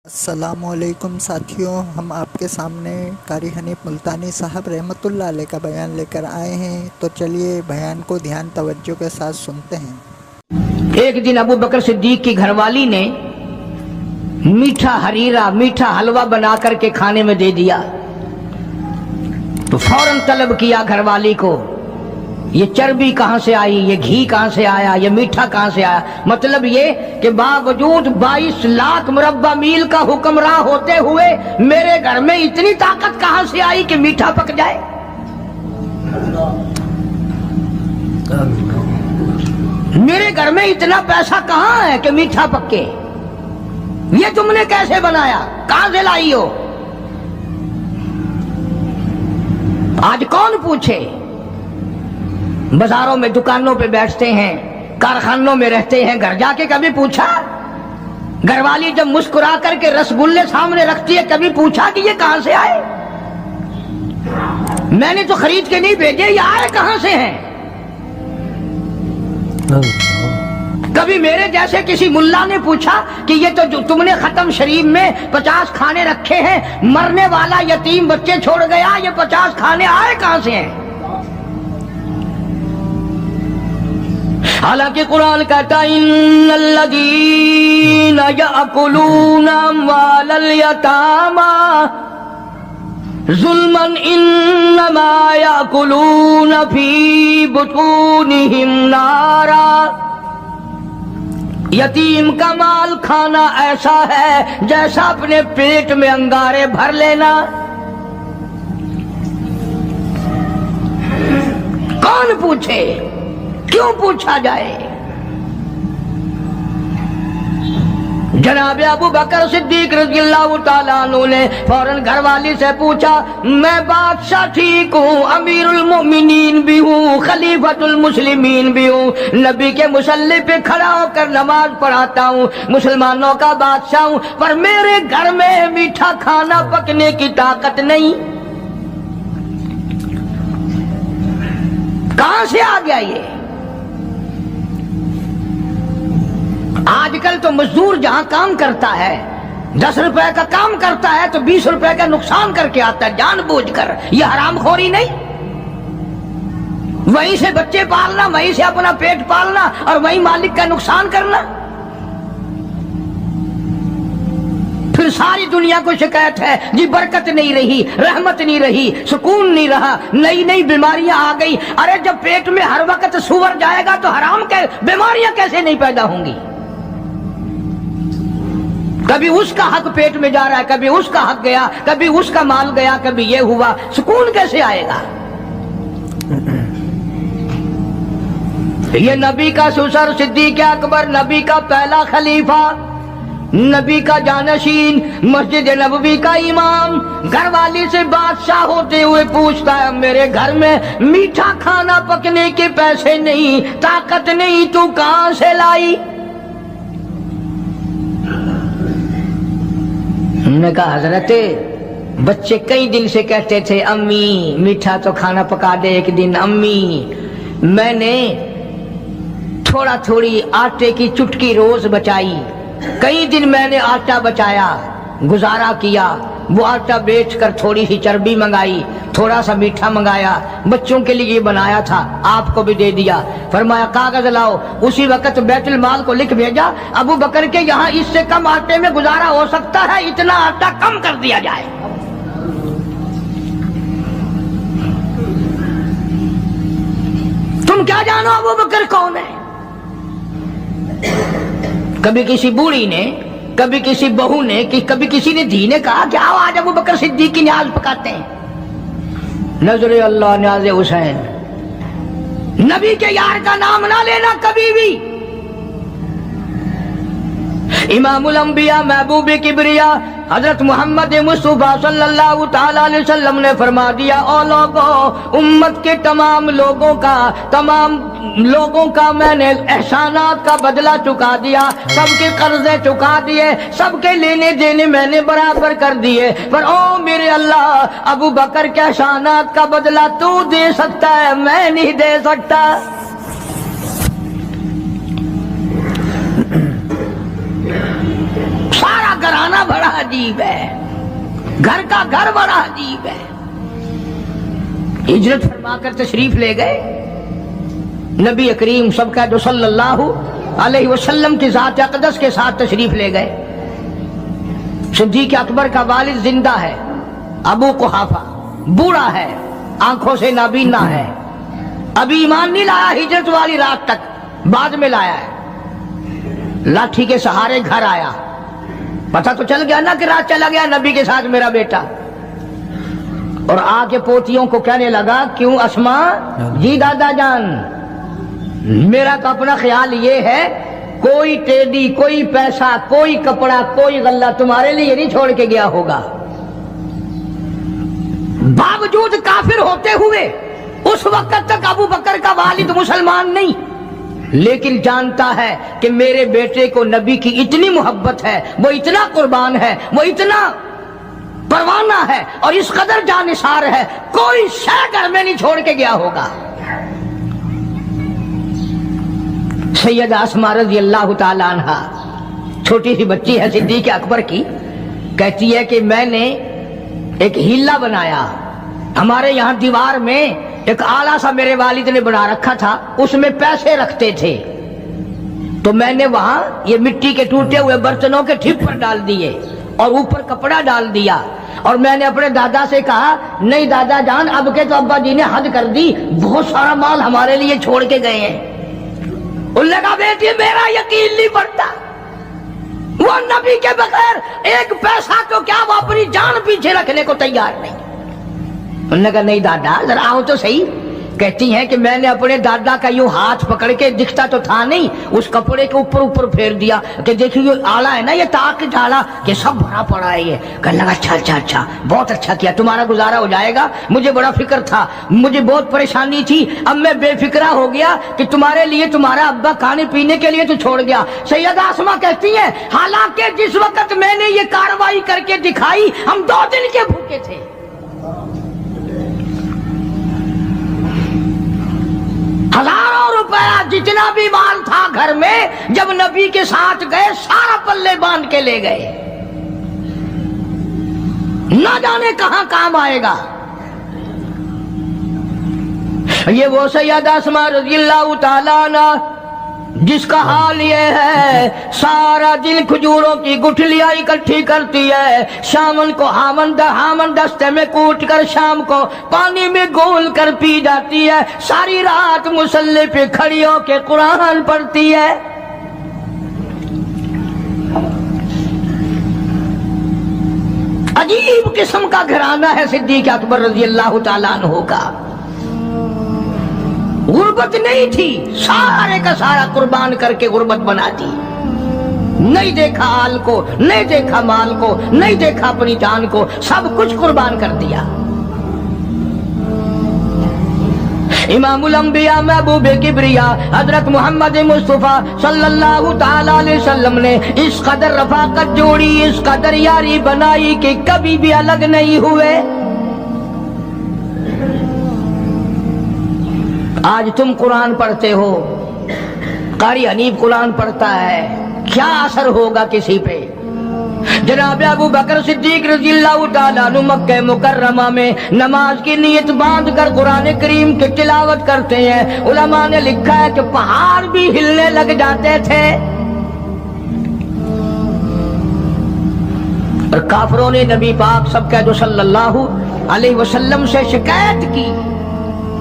السلام علیکم ساتھیوں، ہم آپ کے سامنے قاری حنیف ملتانی صاحب رحمۃ اللہ علیہ کا بیان لے کر آئے ہیں، تو چلیے بیان کو دھیان توجہ کے ساتھ سنتے ہیں۔ ایک دن ابو بکر صدیق کی گھر والی نے میٹھا ہریرا میٹھا حلوہ بنا کر کے کھانے میں دے دیا تو فوراً طلب کیا گھر والی کو، یہ چربی کہاں سے آئی، یہ گھی کہاں سے آیا، یہ میٹھا کہاں سے آیا؟ مطلب یہ کہ باوجود 22 لاکھ مربع میل کا حکمراں ہوتے ہوئے میرے گھر میں اتنی طاقت کہاں سے آئی کہ میٹھا پک جائے؟ میرے گھر میں اتنا پیسہ کہاں ہے کہ میٹھا پکے؟ یہ تم نے کیسے بنایا؟ کہاں سے لائی ہو؟ آج کون پوچھے؟ بازاروں میں دکانوں پہ بیٹھتے ہیں، کارخانوں میں رہتے ہیں، گھر جا کے کبھی پوچھا؟ گھر والی جب مسکرا کر کے رسگلے سامنے رکھتی ہے کبھی پوچھا کہ یہ کہاں سے آئے؟ میں نے تو خرید کے نہیں بھیجے، یہ آئے کہاں سے ہیں؟ کبھی میرے جیسے کسی ملا نے پوچھا کہ یہ تو جو تم نے ختم شریف میں 50 کھانے رکھے ہیں، مرنے والا یتیم بچے چھوڑ گیا، یہ 50 کھانے آئے کہاں سے ہیں؟ حالانکہ قرآن کہتا ہے ان الذین یأکلون اموال الیتامی ظلما انما یأکلون فی بطونہم نارا۔ یتیم کا مال کھانا ایسا ہے جیسا اپنے پیٹ میں انگارے بھر لینا۔ کون پوچھے؟ کیوں پوچھا جائے؟ جناب ابو بکر صدیق رضی اللہ تعالیٰ عنہ نے فوراً گھر والی سے پوچھا، میں بادشاہ ٹھیک ہوں، امیر المؤمنین بھی ہوں، خلیفۃ المسلمین بھی ہوں، نبی کے مصلی پہ کھڑا ہو کر نماز پڑھاتا ہوں، مسلمانوں کا بادشاہ ہوں، پر میرے گھر میں میٹھا کھانا پکنے کی طاقت نہیں۔ کہاں سے آ گیا یہ؟ آج کل تو مزدور جہاں کام کرتا ہے 10 روپے کا کام کرتا ہے تو 20 روپے کا نقصان کر کے آتا ہے جان بوجھ کر۔ یہ حرام خوری نہیں؟ وہیں سے بچے پالنا، وہیں سے اپنا پیٹ پالنا اور وہیں مالک کا نقصان کرنا۔ پھر ساری دنیا کو شکایت ہے جی برکت نہیں رہی، رحمت نہیں رہی، سکون نہیں رہا، نئی نئی بیماریاں آ گئی۔ ارے جب پیٹ میں ہر وقت سور جائے گا تو حرام کے بیماریاں کیسے نہیں پیدا ہوں گی؟ کبھی اس کا حق پیٹ میں جا رہا ہے، کبھی اس کا حق گیا، کبھی اس کا مال گیا، کبھی یہ ہوا، سکون کیسے آئے گا؟ یہ نبی کا سسر صدیق اکبر، نبی کا پہلا خلیفہ، نبی کا جانشین، مسجد نبوی کا امام، گھر والی سے بادشاہ ہوتے ہوئے پوچھتا ہے میرے گھر میں میٹھا کھانا پکنے کے پیسے نہیں، طاقت نہیں، تو کہاں سے لائی؟ انہوں نے کہا حضرت بچے کئی دن سے کہتے تھے امی میٹھا تو کھانا پکا دے ایک دن، امی میں نے تھوڑا تھوڑی آٹے کی چٹکی روز بچائی، کئی دن میں نے آٹا بچایا، گزارا کیا، وہ آٹا بیچ کر تھوڑی سی چربی منگائی، تھوڑا سا میٹھا منگایا، بچوں کے لیے بنایا تھا، آپ کو بھی دے دیا۔ فرمایا کاغذ لاؤ، اسی وقت بیت المال کو لکھ بھیجا ابو بکر کے یہاں اس سے کم آٹے میں گزارا ہو سکتا ہے، اتنا آٹا کم کر دیا جائے۔ تم کیا جانو ابو بکر کون ہے؟ کبھی کسی بوڑھی نے، کبھی کسی بہو نے، کبھی کسی نے دھی نے کہا کہ آؤ آج ابو بکر صدیق کی نیاز پکاتے ہیں۔ نظر اللہ نیاز حسین، نبی کے یار کا نام نہ لینا کبھی بھی۔ امام الانبیاء محبوب کبریا حضرت محمد مصطفیٰ صلی اللہ تعالی علیہ وسلم نے فرما دیا، او لوگوں، امت کے تمام لوگوں کا میں نے احسانات کا بدلہ چکا دیا، سب کے قرضے چکا دیے، سب کے لینے دینے میں نے برابر کر دیے، پر او میرے اللہ ابو بکر کے احسانات کا بدلہ تو دے سکتا ہے، میں نہیں دے سکتا۔ سارا گھرانہ कमरा बड़ा अजीब है, घर का घर बड़ा अजीब है। हिजरत फरमा कर तशरीफ ले गए नबी करीम सबका जो सल्लल्लाहु अलैहि वसल्लम की ज़ात अक़दस के साथ तशरीफ ले गए। सिद्दीक़ अकबर का वालिद जिंदा है, अबू कुहाफा बूढ़ा है, आंखों से नाबीना है, अभी ईमान नहीं लाया हिजरत वाली रात तक, बाद में लाया है। लाठी के सहारे घर आया, पता तो चल गया ना कि रात चला गया नबी के साथ मेरा बेटा, और आके पोतियों को कहने लगा, क्यों अस्मा जी दादा जान, मेरा तो अपना ख्याल ये है कोई टेडी, कोई पैसा, कोई कपड़ा, कोई गल्ला तुम्हारे लिए नहीं छोड़ के गया होगा। बावजूद काफिर होते हुए उस वक्त तक अबू बकर का वालिद मुसलमान नहीं, लेकिन जानता है कि मेरे बेटे को नबी की इतनी मोहब्बत है, वो इतना कुर्बान है, वो इतना परवाना है और इस कदर जानिसार है, कोई शय घर में नहीं छोड़ के गया होगा। सैयदा अस्मा रज़ी अल्लाह ताला अन्हा, छोटी सी बच्ची है सिद्दीक़ अकबर की, कहती है कि मैंने एक हीला बनाया, हमारे यहाँ दीवार में एक आला सा मेरे वालिद ने बना रखा था, उसमें पैसे रखते थे, तो मैंने वहां ये मिट्टी के टूटे हुए बर्तनों के ठिप्पर डाल दिए और ऊपर कपड़ा डाल दिया, और मैंने अपने दादा से कहा, नहीं दादा जान, अब के तो अब्बा जी ने हद कर दी, बहुत सारा माल हमारे लिए छोड़ के गए हैं। उन्होंने कहा, बेटी मेरा यकीन नहीं पड़ता, वो नबी के बगैर एक पैसा तो क्या, वो अपनी जान पीछे रखने को तैयार नहीं। उन्होंने कहा, नहीं दादा जरा आओ तो सही। कहती हैं कि मैंने अपने दादा का यूं हाथ पकड़ के, दिखता तो था नहीं, उस कपड़े के ऊपर ऊपर फेर दिया कि देखिए ये आला है ना, ये ताक झाला, कि सब भरा पड़ा है। ये कहने लगा, अच्छा अच्छा अच्छा, बहुत अच्छा किया, तुम्हारा गुजारा हो जाएगा, मुझे बड़ा फिक्र था, मुझे बहुत परेशानी थी, अब मैं बेफिक्रा हो गया कि तुम्हारे लिए तुम्हारा अब्बा खाने पीने के लिए तो छोड़ गया। सैयदा आसमा कहती है, हालांकि जिस वक्त मैंने ये कार्रवाई करके दिखाई, हम 2 दिन के भूखे थे। हजारों रुपया जितना भी माल था घर में, जब नबी के साथ गए सारा पल्ले बांध के ले गए, ना जाने कहां काम आएगा। ये वो सैयदा अस्मा रज़ियल्लाहु ताला अन्हा जिसका हाल ये है, सारा दिन खजूरों की गुठलियां इकट्ठी करती है, शामन को हामन दस्ते में कूट कर शाम को पानी में घोल कर पी जाती है, सारी रात मुसल्ले पे खड़ी होकर कुरान पढ़ती है। अजीब किस्म का घराना है सिद्दीक़ अकबर रज़ियल्लाहु ताला अन्हु का। गुर्बत नहीं थी, सारे का सारा कुर्बान करके गुर्बत बना दी। नहीं देखा हाल को, नहीं देखा माल को, नहीं देखा अपनी जान को, सब कुछ कुर्बान कर दिया। इमामुल अंबिया महबूबे किबरिया हजरत मोहम्मद मुस्तफा सल्लल्लाहु ताला अलैहि वसल्लम ने इस कदर रफाकत जोड़ी, इस कदर यारी बनाई कि कभी भी अलग नहीं हुए। आज तुम कुरान पढ़ते हो, कारी हनीफ कुरान पढ़ता है, क्या असर होगा किसी पे? जनाब अबू बकर सिद्दीक रज़ियल्लाहु ताला अन्हु मक्के मुकर्रमा में नमाज की नियत बांध कर कुरान करीम की तिलावत करते हैं। उलमा ने लिखा है कि पहाड़ भी हिलने लग जाते थे। और काफरों ने नबी पाक सबका जो सल्लल्लाहु अलैहि वसल्लम से शिकायत की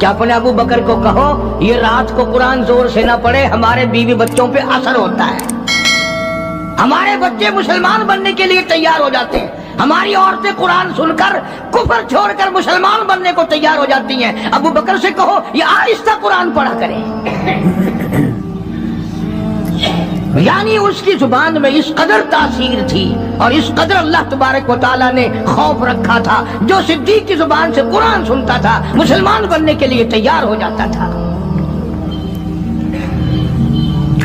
कि अपने अबू बकर को कहो ये रात को कुरान जोर से ना पढ़े, हमारे बीवी बच्चों पे असर होता है, हमारे बच्चे मुसलमान बनने के लिए तैयार हो जाते हैं, हमारी औरतें कुरान सुनकर कुफर छोड़कर मुसलमान बनने को तैयार हो जाती हैं। अबू बकर से कहो ये आहिस्ता कुरान पढ़ा करे। यानी उसकी जुबान में इस कदर तासीर थी और इस कदर अल्लाह तबारक व तआला ने खौफ रखा था, जो सिद्दीक की जुबान से कुरान सुनता था मुसलमान बनने के लिए तैयार हो जाता था।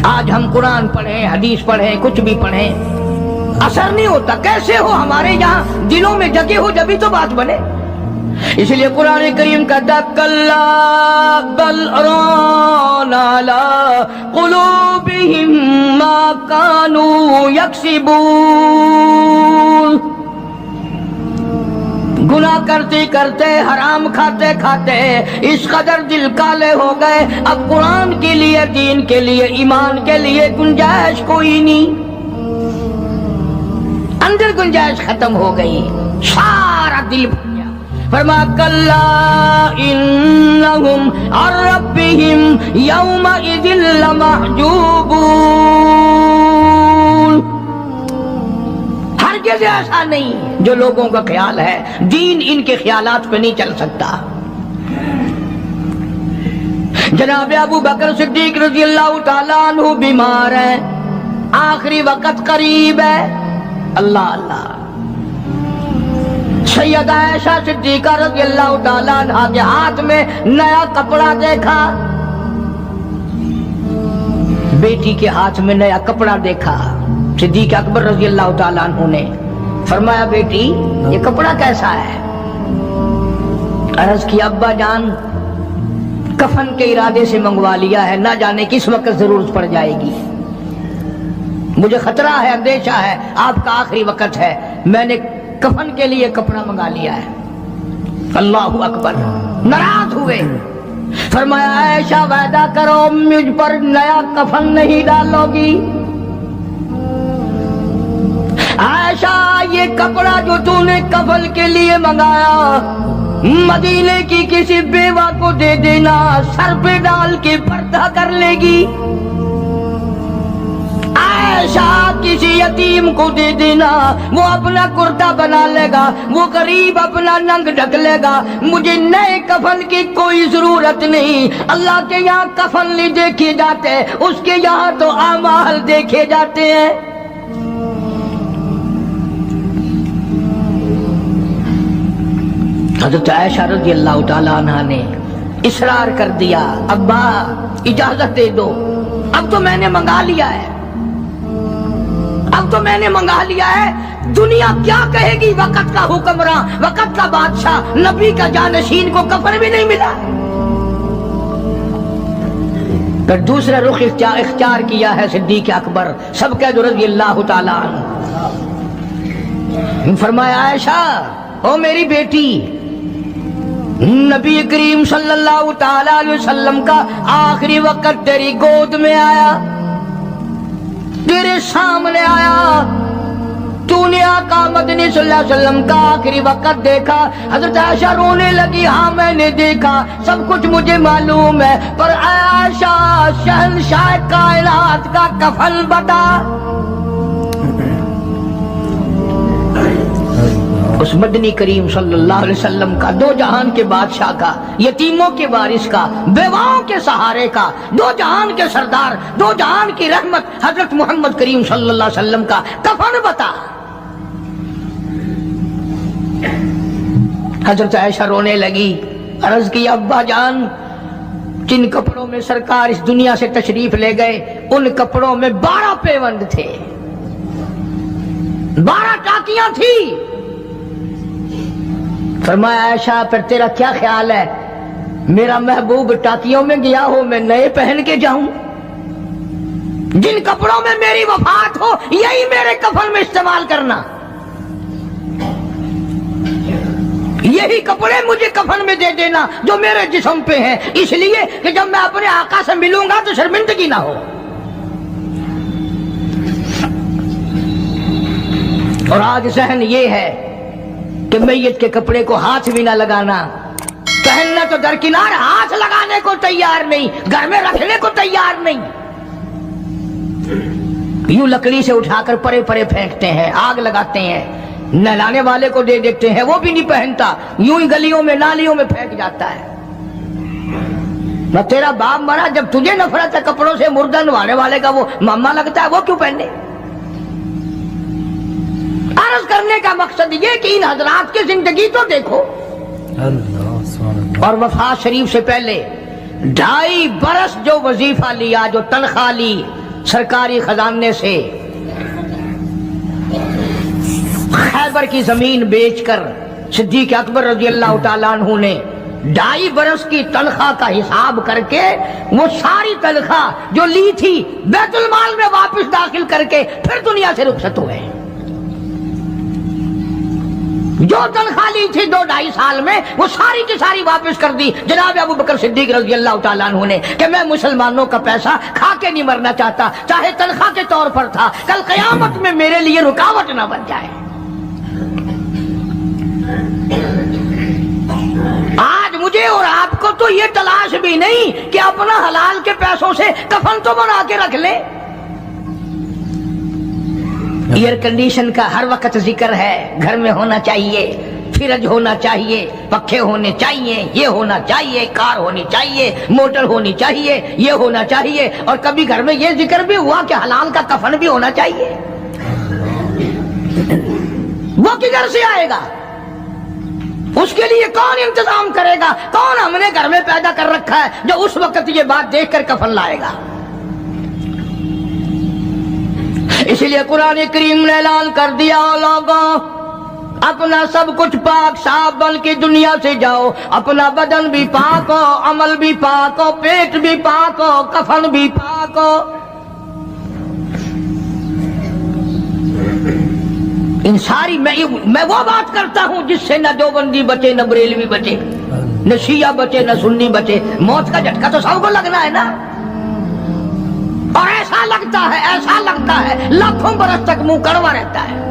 आज हम कुरान पढ़ें, हदीस पढ़ें, कुछ भी पढ़ें, असर नहीं होता। कैसे हो? हमारे यहाँ दिलों में जगह हो जभी तो बात बने। इसलिए कुरान करीम कहता कल्ला बल रान अला कुलूबिहिम मा कानू यक्सिबून। गुनाह करते करते हराम खाते खाते इस कदर दिल काले हो गए, अब कुरान के लिए, दीन के लिए, ईमान के लिए गुंजाइश कोई नहीं, अंदर गुंजाइश खत्म हो गई, सारा दिल भर गया। फरमा कल्ला इन्नहुम अन रब्बिहिम यौमइज़िन लमहजूबून। हरगिज़ ऐसा नहीं जो लोगों का ख्याल है, दीन इनके ख्यालात पे नहीं चल सकता। जनाब अबू बकर सिद्दीक रज़ी अल्लाह ताला अन्हु बीमार है, आखिरी वक्त करीब है। अल्लाह अल्लाह। सैयदा आयशा सिद्दीका रज़ी अल्लाह ताला अन्हा के हाथ में नया कपड़ा देखा, बेटी के हाथ में नया कपड़ा देखा। सिद्दीक अकबर रज़ी अल्लाह ताला अन्हु ने फरमाया बेटी ये कपड़ा कैसा है? अर्ज की अब्बा जान कफन के इरादे से मंगवा लिया है, ना जाने किस वक्त जरूरत पड़ जाएगी, मुझे खतरा है, अंदेशा है, आपका आखिरी वक्त है, मैंने कफन के लिए कपड़ा मंगा लिया है। अल्लाहु अकबर। नाराज हुए, फरमाया आयशा वादा करो मुझ पर नया कफन नहीं डालोगी। आयशा ये कपड़ा जो तूने कफन के लिए मंगाया मदीने की किसी बेवा को दे देना, सर पे डाल के पर्दा कर लेगी। आयशा किसी यतीम को दे देना, वो अपना कुर्ता बना लेगा, वो गरीब अपना नंग ढक लेगा, मुझे नए कफन की कोई जरूरत नहीं। अल्लाह के यहाँ कफन नहीं देखे जाते, उसके यहाँ तो आमाल देखे जाते हैं। हज़रत आयशा रज़ी अल्लाह ताला अन्हा ने इसरार कर दिया, अब्बा इजाजत दे दो, अब तो मैंने मंगा लिया है, अब तो मैंने मंगा लिया है, दुनिया क्या कहेगी? वक़्त का हुक्मरान, वक़्त का बादशाह, नबी का जानशीन को कफन भी नहीं मिला। फिर दूसरा रुख इख्तियार किया है सिद्दीक अकबर सब कह दो रज़ी अल्लाह ताला अन्हु। फरमाया आयशा ओ मेरी बेटी, नबी करीम सल्लल्लाहु ताला अलैहि वसल्लम का आखिरी वक्त तेरी गोद में आया, तेरे सामने आया, तूने आका मदनी सल्लल्लाहु अलैहि वसल्लम का आखिरी वक्त देखा। हज़रत आयशा रोने लगी, हाँ मैंने देखा, सब कुछ मुझे मालूम है, पर आयशा शहंशाह कायनात का कफन बता। उस मदनी करीम सल्लल्लाहु अलैहि वसल्लम का, दो जहान के बादशाह का, यतीमों के वारिस का, बेवाओं के सहारे का, दो जहान के सरदार, दो जहान की रहमत हजरत मोहम्मद करीम सल्लल्लाहु अलैहि वसल्लम का कफन बता। हजरत आयशा रोने लगी, अर्ज की अब्बा जान जिन कपड़ों में सरकार इस दुनिया से तशरीफ ले गए उन कपड़ों में 12 पेवंद थे, 12 टाकियां थी। फरमाया आयशा फिर तेरा क्या ख्याल है, मेरा महबूब टाकियों में गया हो, मैं नए पहन के जाऊं? जिन कपड़ों में मेरी वफात हो यही मेरे कफन में इस्तेमाल करना, यही कपड़े मुझे कफन में दे देना जो मेरे जिस्म पे हैं, इसलिए कि जब मैं अपने आका से मिलूंगा तो शर्मिंदगी ना हो। और आज जहन ये है कि मैयत के कपड़े को हाथ भी ना लगाना, पहनना तो दरकिनार, हाथ लगाने को तैयार नहीं, घर में रखने को तैयार नहीं, यूं लकड़ी से उठाकर परे परे फेंकते हैं, आग लगाते हैं, नहलाने वाले को दे देते हैं, वो भी नहीं पहनता, यूं ही गलियों में नालियों में फेंक जाता है। न तेरा बाप मरा, जब तुझे नफरत है कपड़ों से, मुर्दा नवाने वाले का वो मामा लगता है, वो क्यों पहने? अर्ज करने का मकसद ये कि इन हजरात की जिंदगी तो देखो। और वफात शरीफ से पहले 2.5 बरस जो वजीफा लिया, जो तनख्वाह ली सरकारी खजाने से, खैबर की जमीन बेचकर सिद्दीक अकबर रजी अल्लाह ताला अन्हु ने 2.5 बरस की तनख्वाह का हिसाब करके वो सारी तनख्वाह जो ली थी बैतुल माल में वापस दाखिल करके फिर दुनिया से रुखसत हुए। जो तनख्वाह ली थी 2-2.5 साल में वो सारी की सारी वापस कर दी जनाब अबू बकर सिद्दीक रजी अल्लाह ताला अन्हु ने कि मैं मुसलमानों का पैसा खा के नहीं मरना चाहता, चाहे तनख्वाह के तौर पर था, कल कयामत में मेरे लिए रुकावट ना बन जाए। आज मुझे और आपको तो ये तलाश भी नहीं कि अपना हलाल के पैसों से कफन तो बना के रख ले। एयर कंडीशन का हर वक्त जिक्र है, घर में होना चाहिए, फ्रिज होना चाहिए, पखे होने चाहिए, ये होना चाहिए, कार होनी चाहिए, मोटर होनी चाहिए, ये होना चाहिए। और कभी घर में ये जिक्र भी हुआ कि हलाल का कफन भी होना चाहिए। वो किधर से आएगा? उसके लिए कौन इंतजाम करेगा? कौन हमने घर में पैदा कर रखा है जो उस वक्त ये बात देखकर कफन लाएगा? इसलिए कुरान करीम ने ऐलान कर दिया, लोगों अपना सब कुछ पाक साफ बन के दुनिया से जाओ, अपना बदन भी पाक हो, अमल भी पाक हो, पेट भी पाक हो, कफन भी पाक हो। इन सारी मैं वो बात करता हूं जिससे न देवबंदी बचे, न बरेलवी बचे, न शिया बचे, न सुन्नी बचे। मौत का झटका तो सबको लगना है ना। और ऐसा लगता है लाखों बरस तक मुंह कड़वा रहता है।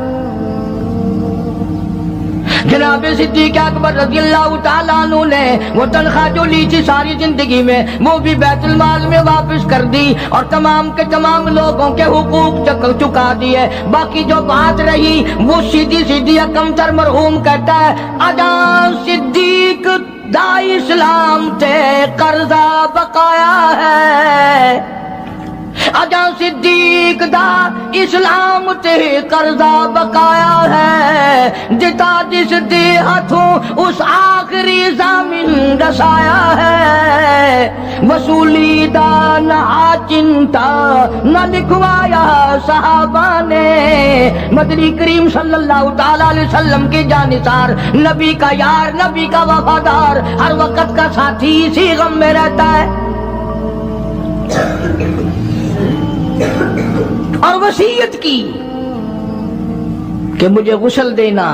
जनाब सिद्दीक अकबर रज़ियल्लाहु ताला अन्हु ने वो तनख्वाह जो ली थी सारी जिंदगी में वो भी बैतुल माल में वापस कर दी और तमाम के तमाम लोगों के हुकूक चुका दिए। बाकी जो बात रही वो सीधी सीधी अकमतर मरहूम कहता है, अदा सिद्दीक दा इस्लाम ते कर्जा बकाया है, अजा सिद्दीक दा इस्लाम ते कर्जा बकाया है, दिता जिस दे हाथों उस आखिरी ज़मीन रसाया है, वसूली दा ना चिंता न लिखवाया सहाबा ने। मदनी करीम सल्लल्लाहु ताला अलैहि वसल्लम के जानिसार, नबी का यार, नबी का वफादार, हर वक्त का साथी इसी गम में रहता है। और वसीयत की कि मुझे गुस्ल देना,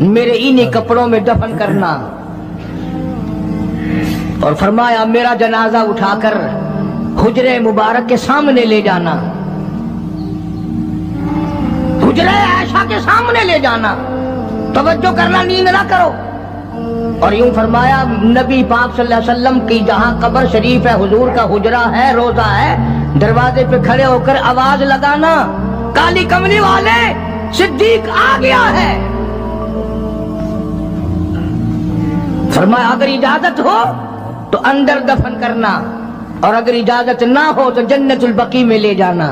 मेरे इन्हीं कपड़ों में दफन करना, और फरमाया मेरा जनाजा उठाकर हुजरे मुबारक के सामने ले जाना, हुजरे आयशा के सामने ले जाना, तवज्जो करना, नींद ना करो। और यूं फरमाया नबी पाक सल्लल्लाहु अलैहि वसल्लम की जहां कब्र शरीफ है, हुजूर का हुजरा है, रोजा है, दरवाजे पे खड़े होकर आवाज लगाना, काली कमली वाले सिद्दीक आ गया है। फरमाया अगर इजाजत हो तो अंदर दफन करना, और अगर इजाजत ना हो तो जन्नतुल बकी में ले जाना।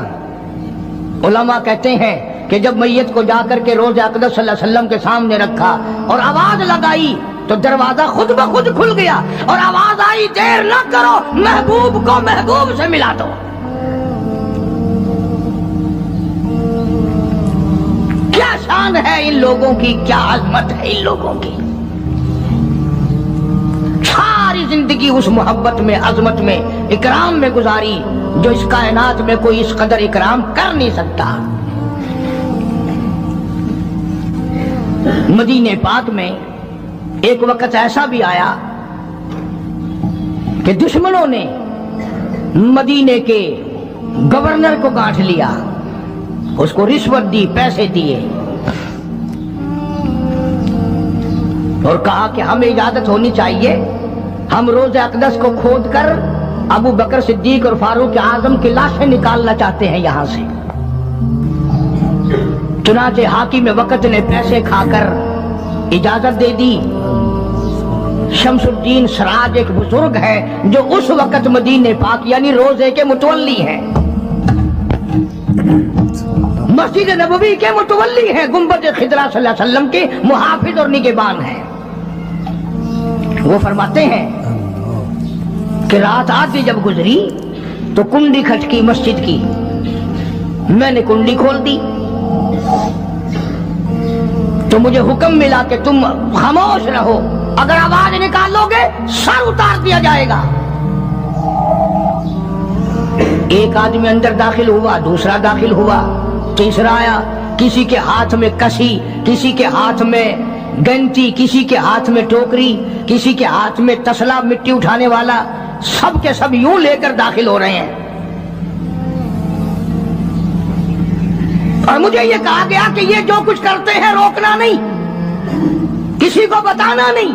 उलमा कहते हैं कि जब मैयत को जाकर के रोज़े अक़दस सल्लल्लाहु अलैहि वसल्लम के सामने रखा और आवाज लगाई तो दरवाजा खुद ब खुद खुल गया और आवाज आई, देर न करो, महबूब को महबूब से मिला दो। क्या शान है इन लोगों की, क्या अजमत है इन लोगों की। सारी जिंदगी उस मोहब्बत में, अजमत में, इकराम में गुजारी जो इस कायनात में कोई इस कदर इकराम कर नहीं सकता। मदीने पाक में एक वक्त ऐसा भी आया कि दुश्मनों ने मदीने के गवर्नर को गांठ लिया, उसको रिश्वत दी, पैसे दिए और कहा कि हमें इजाजत होनी चाहिए, हम रोज़े अक़दस को खोद कर अबू बकर सिद्दीक और फारूक आजम की लाशें निकालना चाहते हैं यहां से। चुनाचे हाकिम वक्त ने पैसे खाकर इजाजत दे दी। शमसुद्दीन सराज एक बुजुर्ग है जो उस वक्त मदीने पाक यानी रोजे के मुतवल्ली हैं, मस्जिद नबवी के मुतवल्ली हैं, गुंबद खिदरा सल्लल्लाहु अलैहि वसल्लम के मुहाफिज और निगहबान हैं। वो फरमाते हैं कि रात आधी जब गुजरी तो कुंडी खटकी मस्जिद की, मैंने कुंडी खोल दी तो मुझे हुक्म मिला कि तुम खामोश रहो, अगर आवाज निकालोगे सर उतार दिया जाएगा। एक आदमी अंदर दाखिल हुआ, दूसरा दाखिल हुआ, तीसरा आया। किसी के हाथ में कसी, किसी के हाथ में गंती, किसी के हाथ में टोकरी, किसी के हाथ में तसला मिट्टी उठाने वाला, सब के सब यूं लेकर दाखिल हो रहे हैं। और मुझे ये कहा गया कि ये जो कुछ करते हैं रोकना नहीं, किसी को बताना नहीं।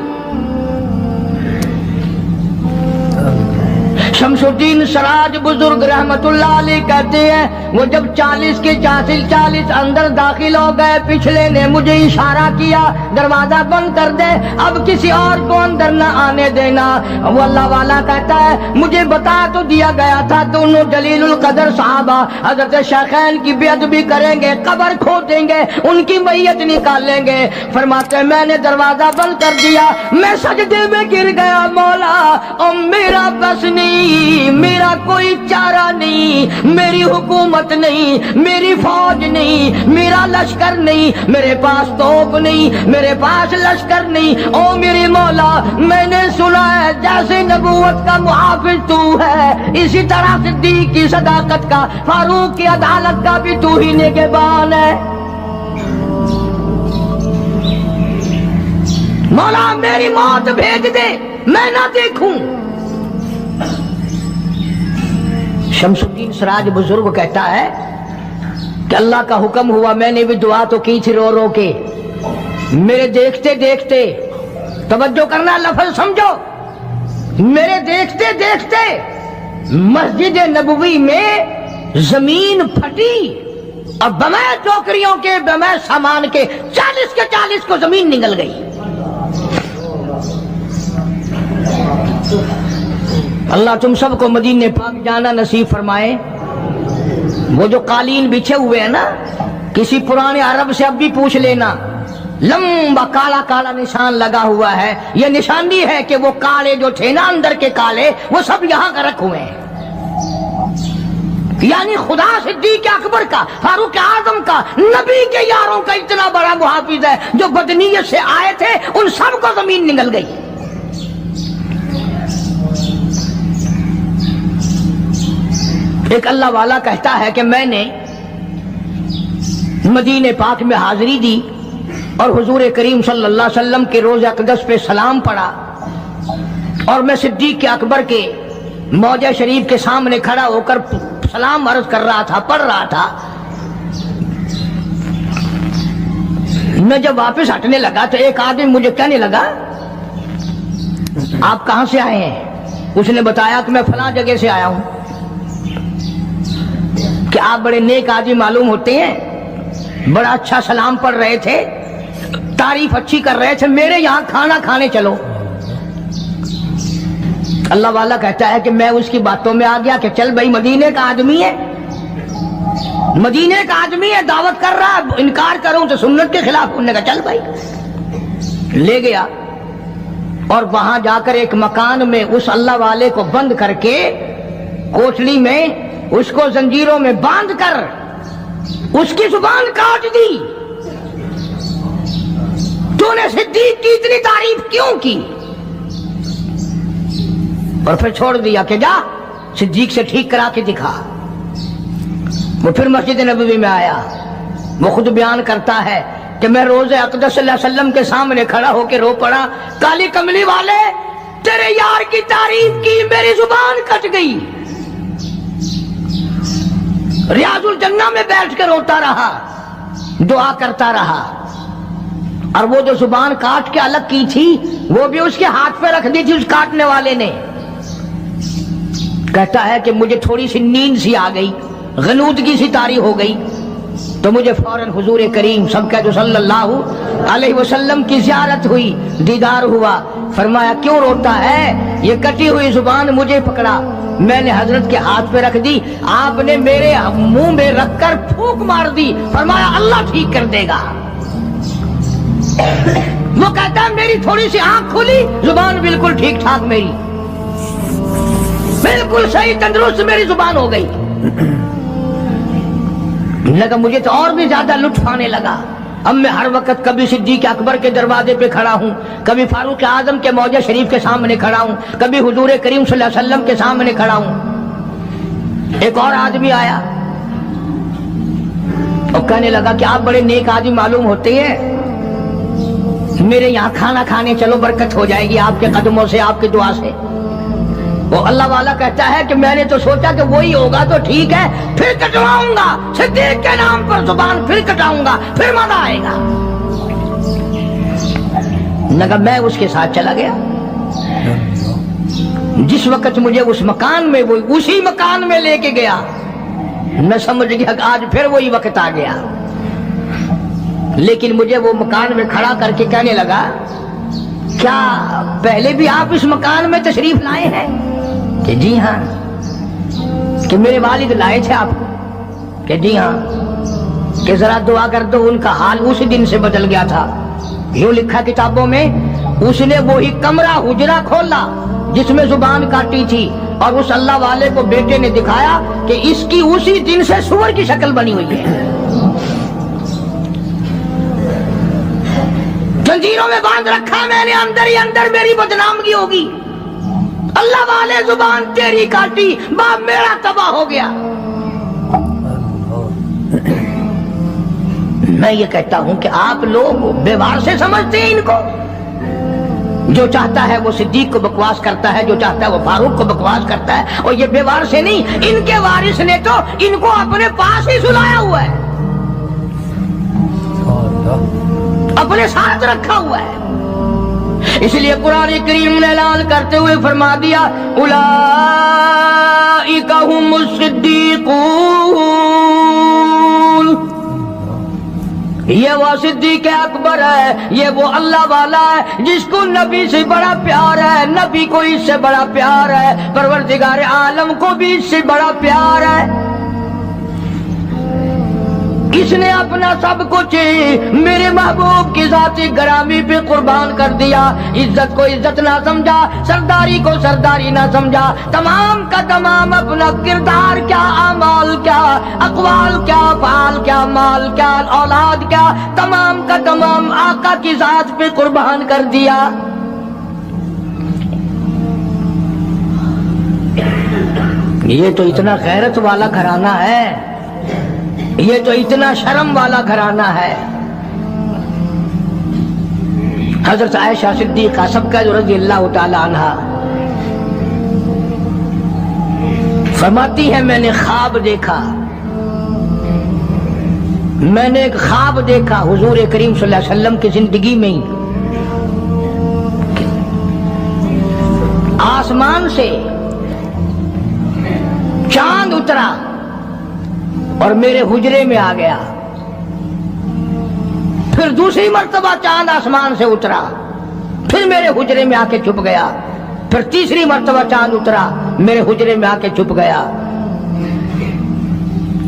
शमसुद्दीन सराज बुजुर्ग रहमतुल्लाह अलैह कहते हैं, वो जब 40 के 40 अंदर दाखिल हो गए, पिछले ने मुझे इशारा किया दरवाजा बंद कर दे, अब किसी और को अंदर न आने देना। वो अल्लाह वाला कहता है, मुझे बता तो दिया गया था दोनों जलीलुल कदर साहबा हजरत शेखैन की बेअदबी करेंगे, कब्र खोदेंगे, उनकी मैयत निकालेंगे। फरमाते मैंने दरवाजा बंद कर दिया, मैं सजदे में गिर गया, मौला और मेरा बस नहीं, मेरा कोई चारा नहीं, मेरी हुकूमत नहीं, मेरी फौज नहीं, मेरा लश्कर नहीं, मेरे पास तोप नहीं, मेरे पास लश्कर नहीं। ओ मेरे मौला, मैंने सुना है जैसे नबूवत का मुहाफिज तू है, इसी तरह सिद्दीक की सदाकत का, फारूक की अदालत का भी तू ही निगहबान है। मौला मेरी मौत भेज दे, मैं ना देखूं। शमसुद्दीन सराज बुजुर्ग कहता है कि अल्लाह का हुक्म हुआ, मैंने भी दुआ तो की थी रो रो के, मेरे देखते देखते, तवज्जो करना लफ्ज समझो, मेरे देखते देखते मस्जिद नबवी में जमीन फटी और बमै टोकरियों के, बमै सामान के 40 के 40 को जमीन निगल गई। अल्लाह तुम सबको मदीने पाक जाना नसीब फरमाए। वो जो कालीन बिछे हुए हैं ना, किसी पुराने अरब से अब भी पूछ लेना, लंबा काला काला निशान लगा हुआ है, ये निशानी है कि वो काले जो थे ना अंदर के काले, वो सब यहाँ का रखे हुए हैं। यानी खुदा सिद्दीक अकबर का, फारूक आजम का, नबी के यारों का इतना बड़ा मुहाफिज है, जो बदनीयत से आए थे उन सबको जमीन निगल गई। एक अल्लाह वाला कहता है कि मैंने मदीने पाक में हाजिरी दी और हुजूर करीम सल्लल्लाहु अलैहि वसल्लम के रोज़े अक़दस पे सलाम पढ़ा, और मैं सिद्दीक अकबर के मौजे शरीफ के सामने खड़ा होकर सलाम अर्ज कर रहा था, पढ़ रहा था। मैं जब वापस हटने लगा तो एक आदमी मुझे कहने लगा, आप कहां से आए हैं? उसने बताया कि मैं फलां जगह से आया हूं। कि आप बड़े नेक आदमी मालूम होते हैं, बड़ा अच्छा सलाम पढ़ रहे थे, तारीफ अच्छी कर रहे थे, मेरे यहाँ खाना खाने चलो। अल्लाह वाला कहता है कि मैं उसकी बातों में आ गया कि चल भाई, मदीने का आदमी है, मदीने का आदमी है, दावत कर रहा है, इनकार करूं तो सुन्नत के खिलाफ। उन्होंने कहा चल भाई, ले गया और वहां जाकर एक मकान में उस अल्लाह वाले को बंद करके, कोठरी में उसको जंजीरों में बांध कर उसकी जुबान काट दी। तूने सिद्दीक की इतनी तारीफ क्यों की? और फिर छोड़ दिया कि जा सिद्दीक से ठीक करा के दिखा। वो फिर मस्जिद नबवी में आया। वो खुद बयान करता है कि मैं रोज़े अक़दस सल्लल्लाहु अलैहि वसल्लम के सामने खड़ा होकर रो पड़ा, काली कमली वाले तेरे यार की तारीफ की, मेरी जुबान कट गई। रियाजुल जन्ना में बैठ कर रोता रहा, दुआ करता रहा, और वो जो जुबान काट के अलग की थी वो भी उसके हाथ पे रख दी थी उस काटने वाले ने। कहता है कि मुझे थोड़ी सी नींद सी आ गई, गनूदगी सी तारी हो गई, तो मुझे फौरन हुजूर करीम सल्लल्लाहु अलैहि वसल्लम की ज़ियारत हुई, दीदार हुआ। फरमाया क्यों रोता है? ये कटी हुई जुबान मुझे पकड़ा, मैंने हजरत के हाथ पे रख दी, आपने मेरे मुंह में रखकर फूंक मार दी। फरमाया अल्लाह ठीक कर देगा। वो कहता है मेरी थोड़ी सी आंख खुली, जुबान बिल्कुल ठीक ठाक, मेरी बिल्कुल सही तंदुरुस्त मेरी जुबान हो गई। लगा मुझे तो और भी ज्यादा लुत्फ आने लगा। اب میں ہر وقت کبھی صدیق اکبر کے دروازے پہ کھڑا ہوں، کبھی فاروق اعظم کے موضع شریف کے سامنے کھڑا ہوں، کبھی حضور کریم صلی اللہ علیہ وسلم کے سامنے کھڑا ہوں۔ ایک اور آدمی آیا اور کہنے لگا کہ آپ بڑے نیک آدمی معلوم ہوتے ہیں، میرے یہاں کھانا کھانے چلو، برکت ہو جائے گی آپ کے قدموں سے، آپ کی دعا سے۔ وہ اللہ والا کہتا ہے کہ میں نے تو سوچا کہ وہی ہوگا تو ٹھیک ہے، پھر کٹواؤں گا صدیق کے نام پر زبان، پھر کٹاؤں گا، پھر مزہ آئے گا۔ لگا میں اس کے ساتھ چلا گیا۔ جس وقت مجھے اس مکان میں، وہ اسی مکان میں لے کے گیا، میں سمجھ گیا کہ آج پھر وہی وقت آ گیا۔ لیکن مجھے وہ مکان میں کھڑا کر کے کہنے لگا کیا پہلے بھی آپ اس مکان میں تشریف لائے ہیں؟ کہ جی ہاں۔ کہ میرے والد لائے تھے آپ کو؟ کہ جی ہاں۔ کہ ذرا دعا کر دو، ان کا حال اسی دن سے بدل گیا تھا۔ یوں لکھا کتابوں میں، اس نے وہی کمرہ حجرہ کھولا جس میں زبان کاٹی تھی، اور اس اللہ والے کو بیٹے نے دکھایا کہ اس کی اسی دن سے سور کی شکل بنی ہوئی ہے۔ زنجیروں میں باندھ رکھا میں نے، اندر ہی اندر میری بدنامگی ہوگی۔ اللہ والے زبان تیری کاٹی، باپ میرا تباہ ہو گیا۔ میں یہ کہتا ہوں کہ آپ لوگ بیوار سے سمجھتے ہیں ان کو۔ جو چاہتا ہے وہ صدیق کو بکواس کرتا ہے، جو چاہتا ہے وہ فاروق کو بکواس کرتا ہے، اور یہ بیوار سے نہیں، ان کے وارث نے تو ان کو اپنے پاس ہی سلایا ہوا ہے، اپنے ساتھ رکھا ہوا ہے۔ اس لیے قرآن کریم نے اعلان کرتے ہوئے فرما دیا اولئک هم الصدیقون، یہ وہ صدیق اکبر ہے، یہ وہ اللہ والا ہے جس کو نبی سے بڑا پیار ہے، نبی کو اس سے بڑا پیار ہے، پروردگار عالم کو بھی اس سے بڑا پیار ہے۔ اس نے اپنا سب کچھ میرے محبوب کی ذات گرامی پہ قربان کر دیا۔ عزت کو عزت نہ سمجھا، سرداری کو سرداری نہ سمجھا، تمام کا تمام اپنا کردار کیا، اعمال کیا، اقوال کیا، افعال کیا، مال کیا، اولاد کیا، تمام کا تمام آقا کی ذات پہ قربان کر دیا۔ یہ تو اتنا غیرت والا گھرانہ ہے، یہ تو اتنا شرم والا گھرانہ ہے۔ حضرت عائشہ صدیقہ سب کا رضی اللہ تعالی عنہا فرماتی ہے میں نے خواب دیکھا، میں نے ایک خواب دیکھا حضور کریم صلی اللہ علیہ وسلم کی زندگی میں ہی، آسمان سے چاند اترا اور میرے حجرے میں آ گیا، پھر دوسری مرتبہ چاند آسمان سے اترا، پھر میرے حجرے میں آ کے چھپ گیا، پھر تیسری مرتبہ چاند اترا، میرے حجرے میں آ کے چھپ گیا۔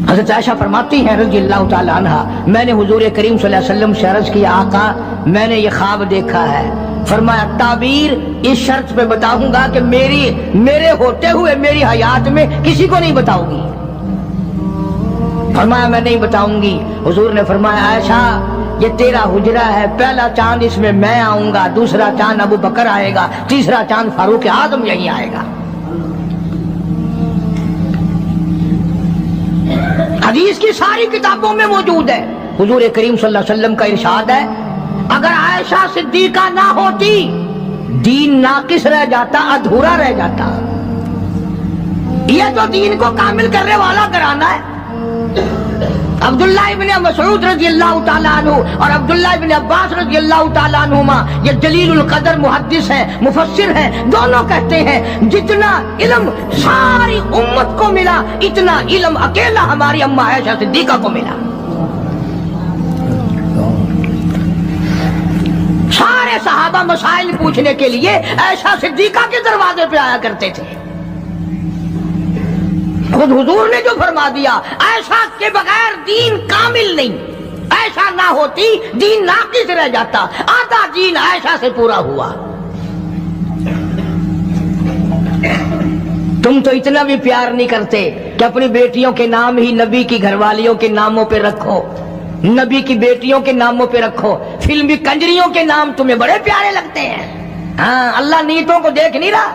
حضرت عائشہ فرماتی ہیں رضی اللہ تعالی عنہ، میں نے حضور کریم صلی اللہ علیہ وسلم سے عرض کیا آقا میں نے یہ خواب دیکھا ہے۔ فرمایا تعبیر اس شرط پہ بتاؤں گا کہ میرے ہوتے ہوئے میری حیات میں کسی کو نہیں بتاؤں گی۔ فرمایا میں نہیں بتاؤں گی۔ حضور نے فرمایا عائشہ یہ تیرا حجرہ ہے، پہلا چاند اس میں میں آؤں گا، دوسرا چاند ابو بکر آئے گا، تیسرا چاند فاروق اعظم یہیں آئے گا۔ حدیث کی ساری کتابوں میں موجود ہے۔ حضور کریم صلی اللہ علیہ وسلم کا ارشاد ہے اگر عائشہ صدیقہ نہ ہوتی دین ناقص رہ جاتا، ادھورا رہ جاتا۔ یہ تو دین کو کامل کرنے والا گھرانہ ہے۔ عبداللہ ابن مسعود رضی اللہ تعالیٰ عنہ اور عبداللہ ابن عباس رضی اللہ تعالیٰ عنہما یہ جلیل القدر محدث ہیں، مفسر ہیں، دونوں کہتے ہیں جتنا علم ساری امت کو ملا اتنا علم اکیلا ہماری اماں عائشہ صدیقہ کو ملا۔ سارے صحابہ مسائل پوچھنے کے لیے عائشہ صدیقہ کے دروازے پہ آیا کرتے تھے۔ خود حضور نے جو فرما دیا عائشہ کے بغیر دین کامل نہیں، عائشہ نہ ہوتی دین ناقص رہ جاتا، آدھا دین عائشہ سے پورا ہوا۔ تم تو اتنا بھی پیار نہیں کرتے کہ اپنی بیٹیوں کے نام ہی نبی کی گھر والیوں کے ناموں پہ رکھو، नबी की बेटियों के नामों पे रखो, फिल्मी कंजरियों के नाम तुम्हें बड़े प्यारे लगते हैं। हाँ, अल्लाह नीयतों को देख नहीं रहा।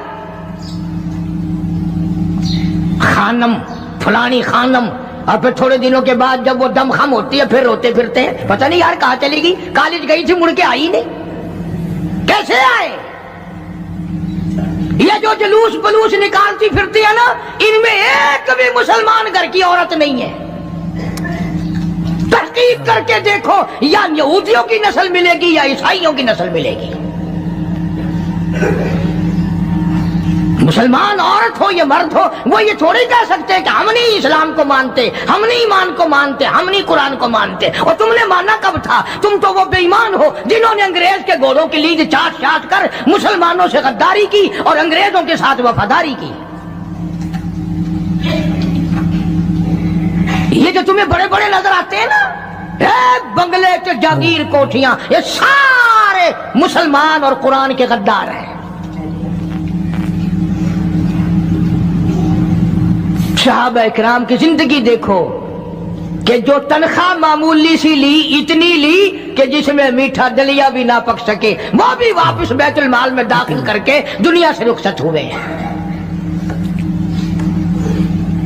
खानम, फलानी खानम, और फिर थोड़े दिनों के बाद जब वो दम खम होती है फिर रोते फिरते हैं, पता नहीं यार कहाँ चली गई, कॉलेज गई थी मुड़ के आई नहीं, कैसे आए? ये जो जुलूस बलूस निकालती फिरती है ना, इनमें एक भी मुसलमान घर की औरत नहीं है। तहकीक करके देखो, या यहूदियों की नस्ल मिलेगी या ईसाइयों की नस्ल मिलेगी। मुसलमान औरत हो या मर्द हो, वो ये थोड़ी कह सकते कि हम नहीं इस्लाम को मानते, हम नहीं ईमान को मानते, हम नहीं कुरान को मानते। और तुमने माना कब था? तुम तो वो बेईमान हो जिन्होंने अंग्रेज के घोड़ों की लीद चाट चाट कर मुसलमानों से गद्दारी की और अंग्रेजों के साथ वफादारी की। ये जो तुम्हें बड़े बड़े नजर आते हैं ना, बंगले के जागीर कोठियां, ये सारे मुसलमान और कुरान के गद्दार हैं। सहाबा इकराम की जिंदगी देखो कि जो तनख्वाह मामूली सी ली, इतनी ली कि जिसमें मीठा दलिया भी ना पक सके, वो भी वापस बैतुल माल में दाखिल करके दुनिया से रुखसत हुए।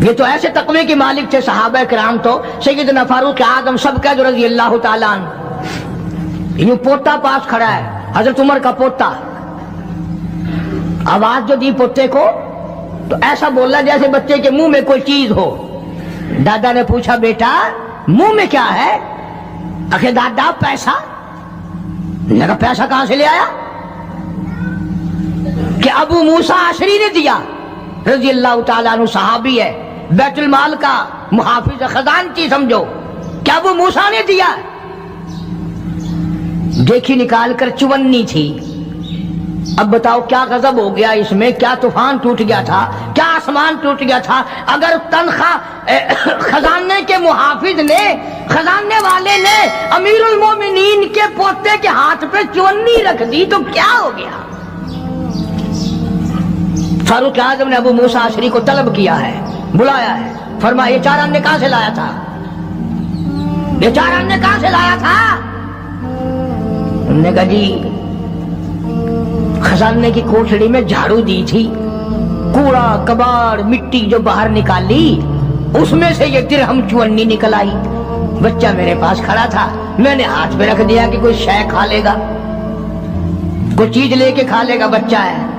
ये तो ऐसे तकवे के मालिक थे सहाबा इकराम। तो सैयदना फारूक आजम सब कह दो रज़ी अल्लाह ताला अन्हु। यूं पोता पास खड़ा है, हजरत उमर का पोता, आवाज जो दी पोते को तो ऐसा बोला जैसे बच्चे के मुंह में कोई चीज हो। दादा ने पूछा, बेटा मुंह में क्या है? आखिर दादा पैसा। मैंने कहा पैसा कहां से ले आया? कि अबू मूसा अशरी ने दिया, रज़ी अल्लाह ताला अन्हु सहाबी है, बैतुल माल का मुहाफिज खजानची समझो, क्या अबू मूसा ने दिया? देखी निकाल कर चुवन्नी थी। अब बताओ क्या गजब हो गया इसमें, क्या तूफान टूट गया था, क्या आसमान टूट गया था। अगर तनख्वाह खजाने के मुहाफिज ने, खजाने वाले ने अमीरुल मोमिनीन के पोते के हाथ पे चुन्नी रख दी तो क्या हो गया? फारूक आजम ने अबू मूसा अशरी को तलब किया है, बुलाया है, फरमाया ये 4 अन्य कहां से लाया था? ये 4 अन्य कहां से लाया था? उन्होंने कहा जी खजाने की कोठड़ी में झाड़ू दी थी, कूड़ा कबाड़ मिट्टी जो बाहर निकाली उसमें से ये दिरहम चुन्नी निकल आई। बच्चा मेरे पास खड़ा था, मैंने हाथ पे रख दिया कि कोई शय खा लेगा, कोई चीज लेके खा लेगा, बच्चा है।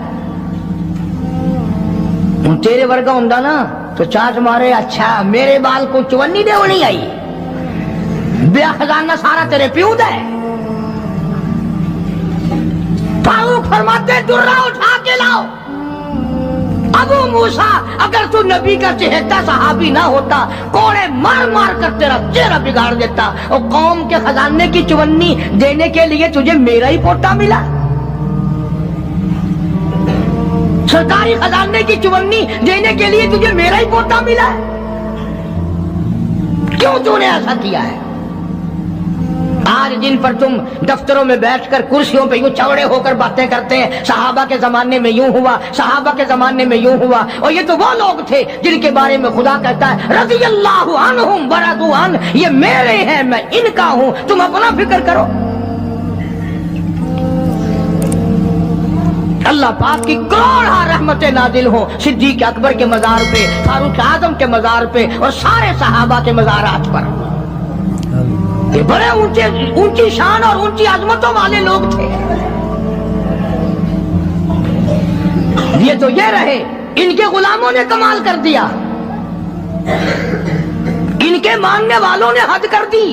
तेरे वर्गा होंदा ना तो चाट मारे, अच्छा मेरे बाल को चुन्नी दे नहीं आई, ब्याह खजाना सारा तेरे प्यू दा है। फारूक फरमाते दुर्रा उठा के लाओ। अबू मूसा अगर तू नबी का चहेता सहाबी ना होता, कोड़े मार मार कर तेरा चेहरा बिगाड़ देता। और कौम के खजाने की चुन्नी देने के लिए तुझे मेरा ही पोता मिला, सरकारी खजाने की चुन्नी देने के लिए तुझे मेरा ही पोता मिला। क्यों तूने ऐसा किया है? आज जिन पर तुम दफ्तरों में बैठकर कुर्सियों पे यूं चौड़े होकर बातें करते हैं, सहाबा के जमाने में यूं हुआ, सहाबा के जमाने में यूं हुआ। और ये तो वो लोग थे जिनके बारे में खुदा कहता है रज़ी अल्लाहु अन्हुम व रज़ू अन, ये मेरे हैं मैं इनका हूं, तुम अपना फिक्र करो। अल्लाह पाक की करोड़ों रहमतें नाजिल हो सिद्दीक अकबर के मजार पे, फारूक आजम के मजार पे और सारे सहाबा के मजारात पर। ये बड़े ऊंची शान और ऊंची अजमतों वाले लोग थे। ये तो ये रहे, इनके गुलामों ने कमाल कर दिया, इनके मानने वालों ने हद कर दी।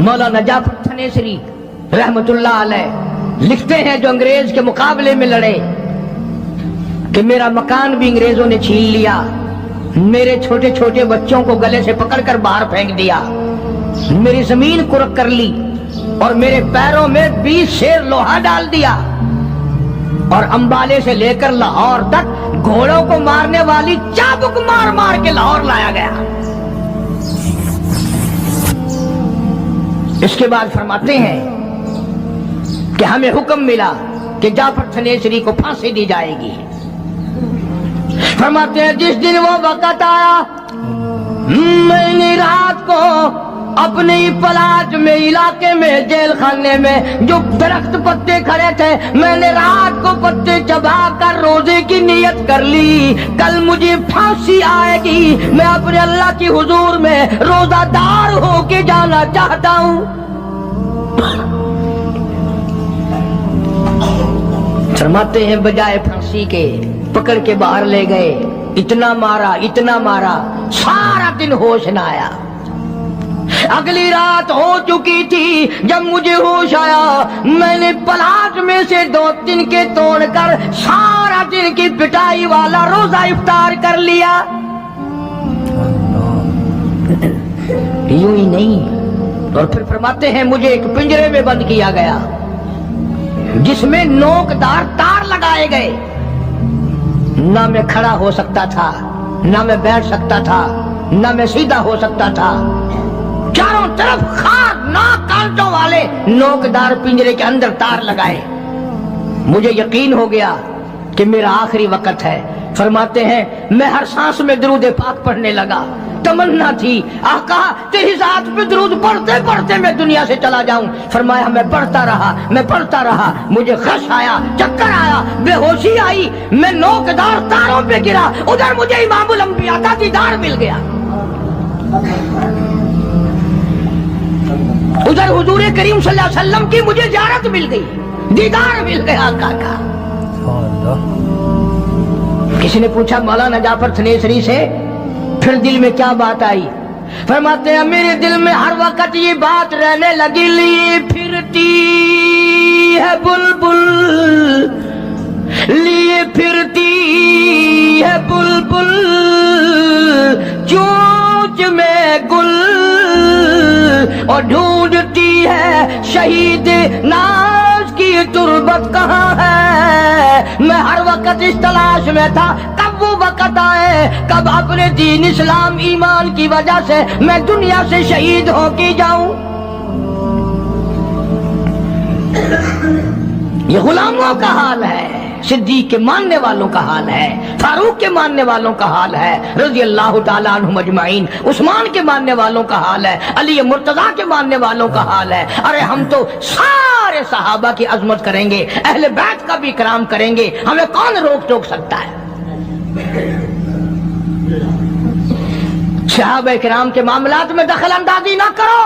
मौलाना जाफर थनेसरी रहमतुल्लाह अलैह लिखते हैं, जो अंग्रेज के मुकाबले में लड़े, कि मेरा मकान भी अंग्रेजों ने छीन लिया, मेरे छोटे छोटे बच्चों को गले से पकड़कर बाहर फेंक दिया, मेरी जमीन कुरक कर ली और मेरे पैरों में 20 शेर लोहा डाल दिया, और अंबाले से लेकर लाहौर तक घोड़ों को मारने वाली चाबुक मार मार के लाहौर लाया गया। इसके बाद फरमाते हैं कि हमें हुक्म मिला कि जाफर थनेसरी को फांसी दी जाएगी। फरमाते हैं जिस दिन वो वक्त आया मैंने रात को अपने पलाज में इलाके में जेल खाने में जो दरख्त पत्ते खड़े थे, मैंने रात को पत्ते चबा कर रोजे की नियत कर ली, कल मुझे फांसी आएगी, मैं अपने अल्लाह की हुजूर में रोजादार होके जाना चाहता हूँ। फरमाते हैं बजाय फांसी के पकड़ के बाहर ले गए, इतना मारा सारा दिन होश न आया। अगली रात हो चुकी थी, जब मुझे होश आया मैंने पलाश में से 2 तिनके तोड़कर सारा दिन की पिटाई वाला रोजा इफ्तार कर लिया। यूं ही नहीं, और फिर फरमाते हैं मुझे एक पिंजरे में बंद किया गया जिसमें नोकदार तार लगाए गए। ना मैं खड़ा हो सकता था, ना मैं बैठ सकता था, ना मैं सीधा हो सकता था। चारों तरफ खार नाक कांटों वाले नोकदार पिंजरे के अंदर तार लगाए। मुझे यकीन हो गया कि मेरा आखिरी वक्त है। फरमाते हैं मैं हर सांस में दुरूद पाक पढ़ने लगा। तमन्ना थी, आका तेरी जात पे दुरूद पढ़ते पढ़ते मैं दुनिया से चला जाऊं। फरमाया मैं पढ़ता रहा, मुझे खश आया, चक्कर आया, बेहोशी आई, मैं नोकदार तारों पे गिरा। उधर मुझे इमामुल अंबिया का दीदार मिल गया, उधर हुजूर करीम सल्लल्लाहु अलैहि वसल्लम की मुझे ज़ियारत मिल गई, दीदार मिल गया आका का। किसी ने पूछा मौलाना जाफर थनेसरी से फिर दिल में क्या बात आई? फरमाते हैं मेरे दिल में हर वक्त ये बात रहने लगी, लिए फिरती है बुलबुल, लिए फिरती है बुलबुल, चोंच में गुल, और ढूंढती है शहीद नाज की तुरबत कहाँ है। मैं हर वक्त इस तलाश में था, कब वो वक्त आए, कब अपने दीन इस्लाम ईमान की वजह से मैं दुनिया से शहीद होके जाऊं। ये गुलामों का हाल है, सिद्दीक के मानने वालों का हाल है, फारूक के मानने वालों का हाल है, रज़ी अल्लाह ताला अन्हुम अजमाइन, उस्मान के मानने वालों का हाल है, अली मुर्तजा के मानने वालों का हाल है। अरे हम तो सारे सहाबा की अजमत करेंगे, अहले बैत का भी इकराम करेंगे, हमें कौन रोक टोक सकता है? सहाबा इकराम के मामलात में दखल अंदाजी ना करो।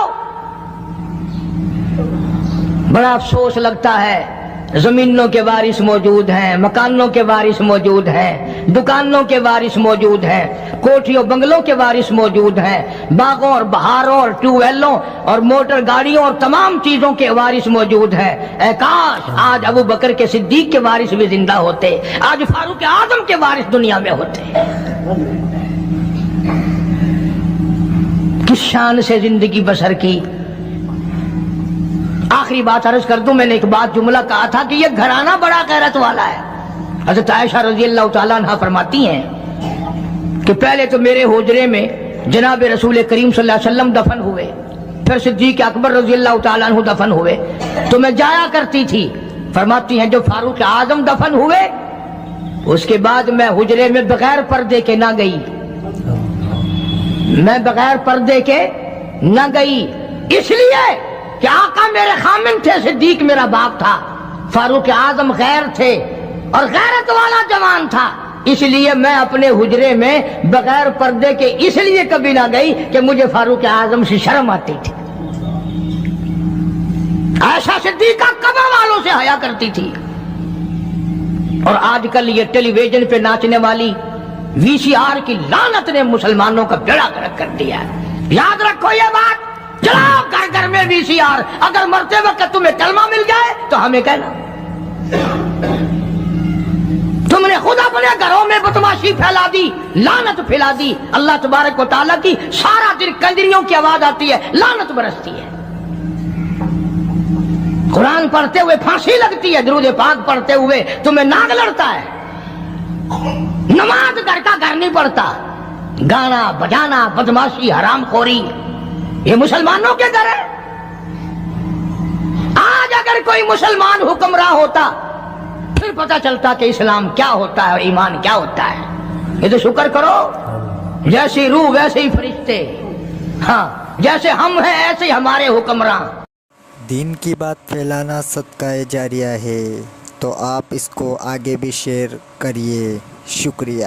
बड़ा अफसोस लगता है, जमीनों के वारिस मौजूद हैं, मकानों के वारिस मौजूद हैं, दुकानों के वारिस मौजूद हैं, कोठियों बंगलों के वारिस मौजूद हैं, बागों और बहारों और ट्यूबवेलों और मोटर गाड़ियों और तमाम चीजों के वारिस मौजूद हैं। ऐ काश आज अबू बकर के सिद्दीक के वारिस भी जिंदा होते, आज फारूक आजम के वारिस दुनिया में होते। किस शान से जिंदगी बसर की। आखिरी बात अर्ज कर दूं, मैंने एक बात जुमला कहा था कि ये घराना बड़ा गैरत वाला है। हज़रत आयशा रज़ी अल्लाह ताला अन्हा फरमाती हैं कि पहले तो मेरे हुजरे में जनाब रसूल करीम सल्लल्लाहु अलैहि वसल्लम दफन हुए, फिर सिद्दीक अकबर रज़ी अल्लाह ताला अन्हु दफन हुए, तो मैं जाया करती थी। फरमाती हैं जब फारूक आजम दफन हुए उसके बाद मैं हुजरे में बगैर पर्दे के ना गई, मैं बगैर पर्दे के न गई, इसलिए कि आका मेरे खामिन थे, सिद्दीक मेरा बाप था, फारूक आजम गैर थे और गैरत वाला जवान था, इसलिए मैं अपने हुजरे में बगैर पर्दे के इसलिए कभी ना गई कि मुझे फारूक आजम से शर्म आती थी। आयशा सिद्दीका कब्र वालों से हया करती थी। और आजकल ये टेलीविजन पे नाचने वाली VCR की लानत ने मुसलमानों का बेड़ा गर्क कर दिया है। याद रखो ये बात, चलाओ घर घर में VCR, अगर मरते वक्त तुम्हें कलमा मिल जाए तो हमें कहना। तुमने खुद अपने घरों में बदमाशी फैला दी, लानत फैला दी। अल्लाह तबारक व तआला की सारा दिन कंजरियों की आवाज आती है, लानत बरसती है। कुरान पढ़ते हुए फांसी लगती है, दुरूद पाक पढ़ते हुए तुम्हें नाग लड़ता है। नमाज घर का घर नहीं पढ़ता, गाना बजाना बदमाशी हरामखोरी ये मुसलमानों के घर है। आज अगर कोई मुसलमान हुक्मरान होता फिर पता चलता कि इस्लाम क्या होता है और ईमान क्या होता है। ये तो शुक्र करो, جیسی روح ویسے ہی فرشتے، ہاں جیسے ہم ہیں ایسے ہی ہمارے حکمراں۔ دین کی بات پھیلانا صدقہ جاریہ ہے، تو آپ اس کو آگے بھی شیئر کریے۔ شکریہ۔